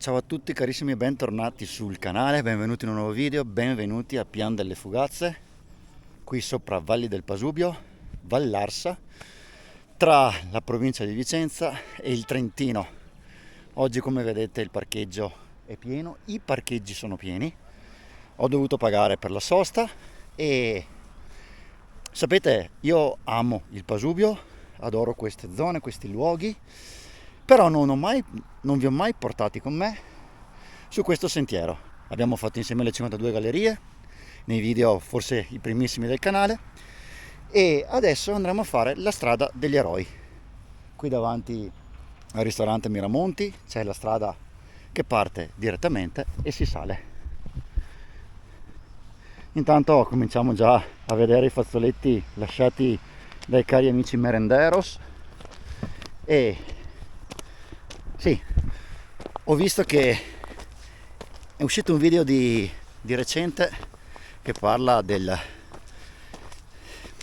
Ciao a tutti carissimi e bentornati sul canale, benvenuti in un nuovo video, benvenuti a Pian delle Fugazze, qui sopra Valli del Pasubio, Vallarsa, tra la provincia di Vicenza e il Trentino. Oggi come vedete il parcheggio è pieno, i parcheggi sono pieni, ho dovuto pagare per la sosta e sapete io amo il Pasubio, adoro queste zone, questi luoghi, però non vi ho mai portati con me su questo sentiero. Abbiamo fatto insieme le 52 gallerie, nei video forse i primissimi del canale, e adesso andremo a fare la strada degli eroi. Qui davanti al ristorante Miramonti c'è la strada che parte direttamente e si sale. Intanto cominciamo già a vedere i fazzoletti lasciati dai cari amici merenderos e sì, ho visto che è uscito un video di recente che parla del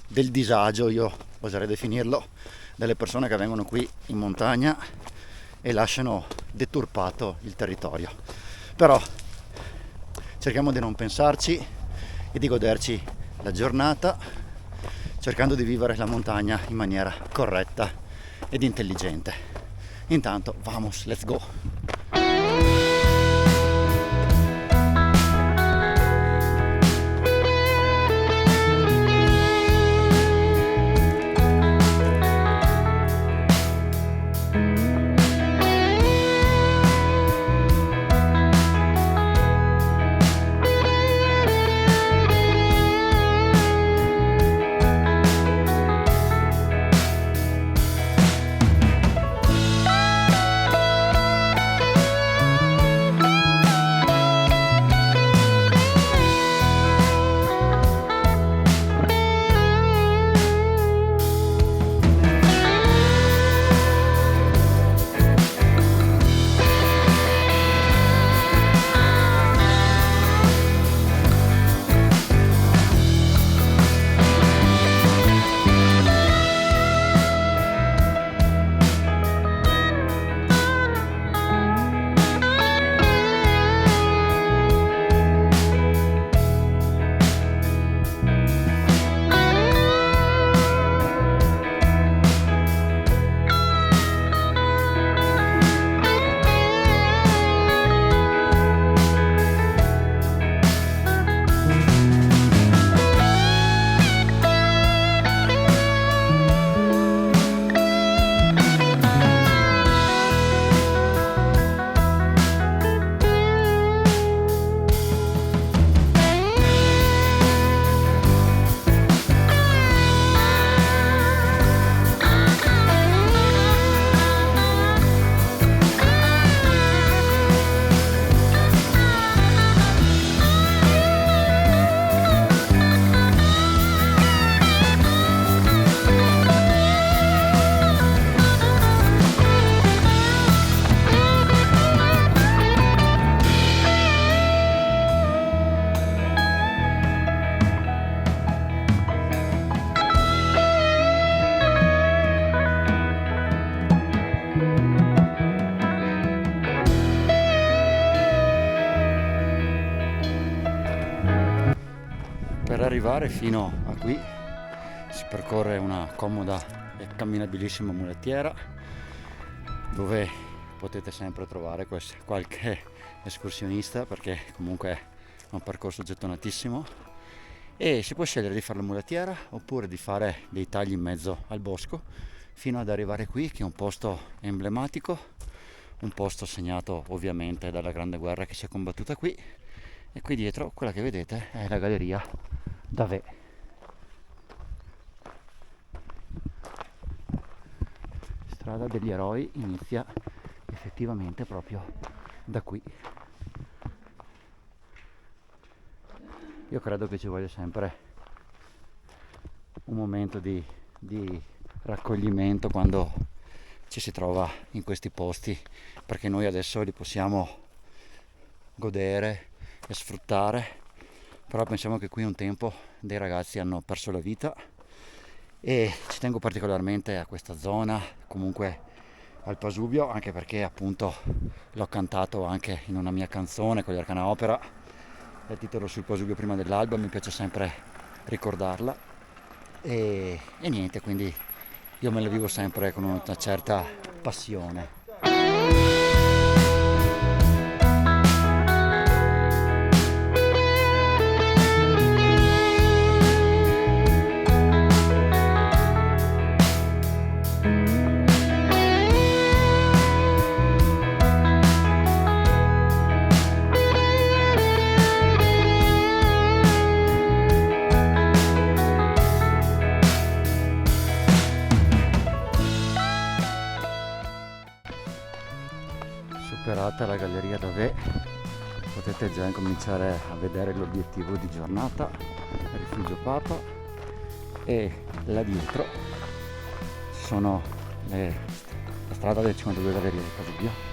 disagio, io oserei definirlo, delle persone che vengono qui in montagna e lasciano deturpato il territorio. Però cerchiamo di non pensarci e di goderci la giornata, cercando di vivere la montagna in maniera corretta ed intelligente. Intanto, vamos, let's go! Per arrivare fino a qui si percorre una comoda e camminabilissima mulettiera dove potete sempre trovare qualche escursionista, perché comunque è un percorso gettonatissimo e si può scegliere di fare la mulettiera oppure di fare dei tagli in mezzo al bosco fino ad arrivare qui, che è un posto emblematico, un posto segnato ovviamente dalla grande guerra che si è combattuta qui. E qui dietro quella che vedete è la galleria Davè. Strada degli eroi inizia effettivamente proprio da qui. Io credo che ci voglia sempre un momento di raccoglimento quando ci si trova in questi posti, perché noi adesso li possiamo godere e sfruttare, però pensiamo che qui un tempo dei ragazzi hanno perso la vita e ci tengo particolarmente a questa zona. Comunque al Pasubio, anche perché appunto l'ho cantato anche in una mia canzone con gli Arcana Opera, il titolo sul Pasubio prima dell'alba, mi piace sempre ricordarla e niente, quindi io me la vivo sempre con una certa passione. Superata la galleria d'Ave, potete già incominciare a vedere l'obiettivo di giornata, il Rifugio Papa, e là dietro ci sono la strada delle 52 gallerie del Pasubio.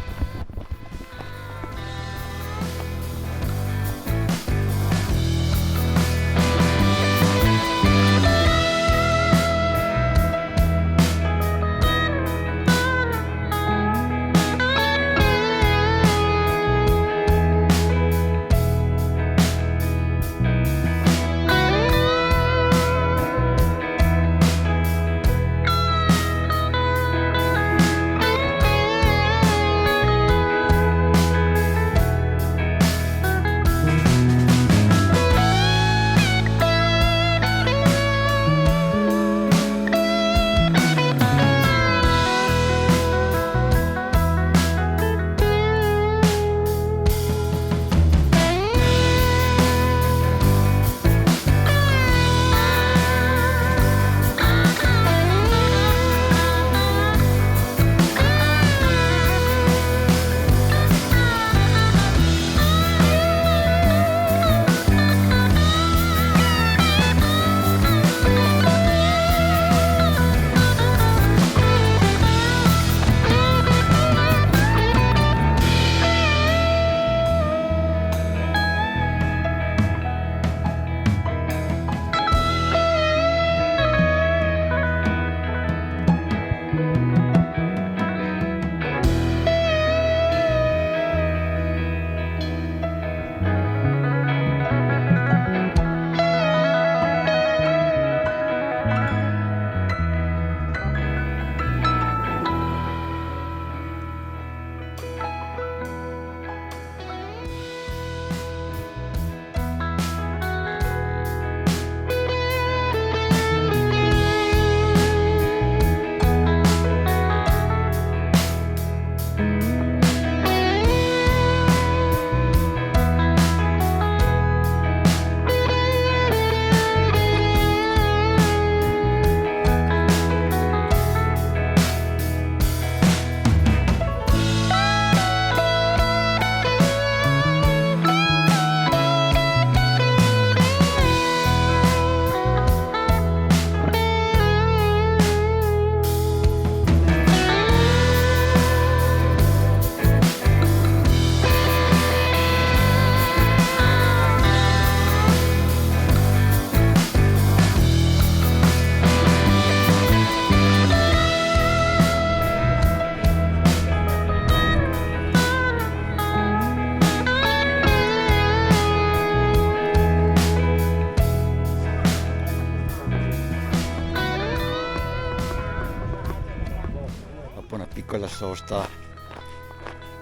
Piccola sosta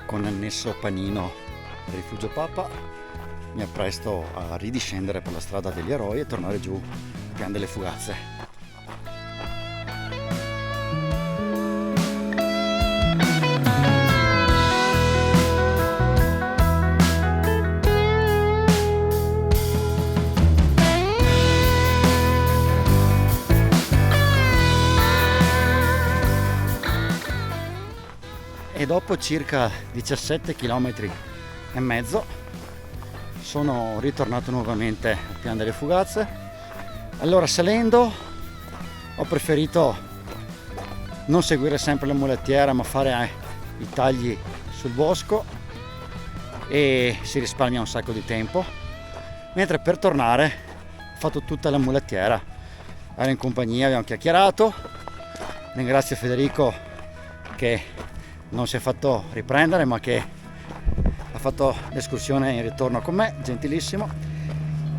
con annesso panino al Rifugio Papa, mi appresto a ridiscendere per la strada degli eroi e tornare giù a Pian delle Fugazze. E dopo circa 17 km e mezzo sono ritornato nuovamente a Pian delle Fugazze. Allora, salendo ho preferito non seguire sempre la mulettiera, ma fare i tagli sul bosco, e si risparmia un sacco di tempo, mentre per tornare ho fatto tutta la mulettiera. Ero in compagnia, abbiamo chiacchierato, ringrazio Federico che non si è fatto riprendere, ma che ha fatto l'escursione in ritorno con me, gentilissimo.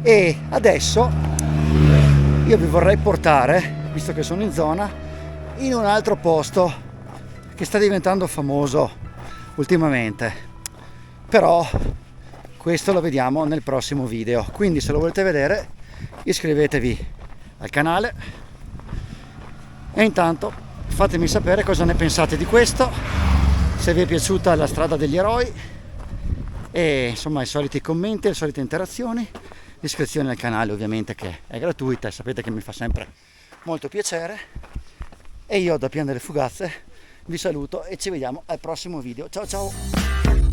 E adesso io vi vorrei portare, visto che sono in zona, in un altro posto che sta diventando famoso ultimamente, però questo lo vediamo nel prossimo video, quindi se lo volete vedere iscrivetevi al canale e intanto fatemi sapere cosa ne pensate di questo, se vi è piaciuta la strada degli eroi, e insomma i soliti commenti, le solite interazioni, l'iscrizione al canale ovviamente, che è gratuita e sapete che mi fa sempre molto piacere. E io da Pian delle Fugazze vi saluto e ci vediamo al prossimo video. Ciao ciao!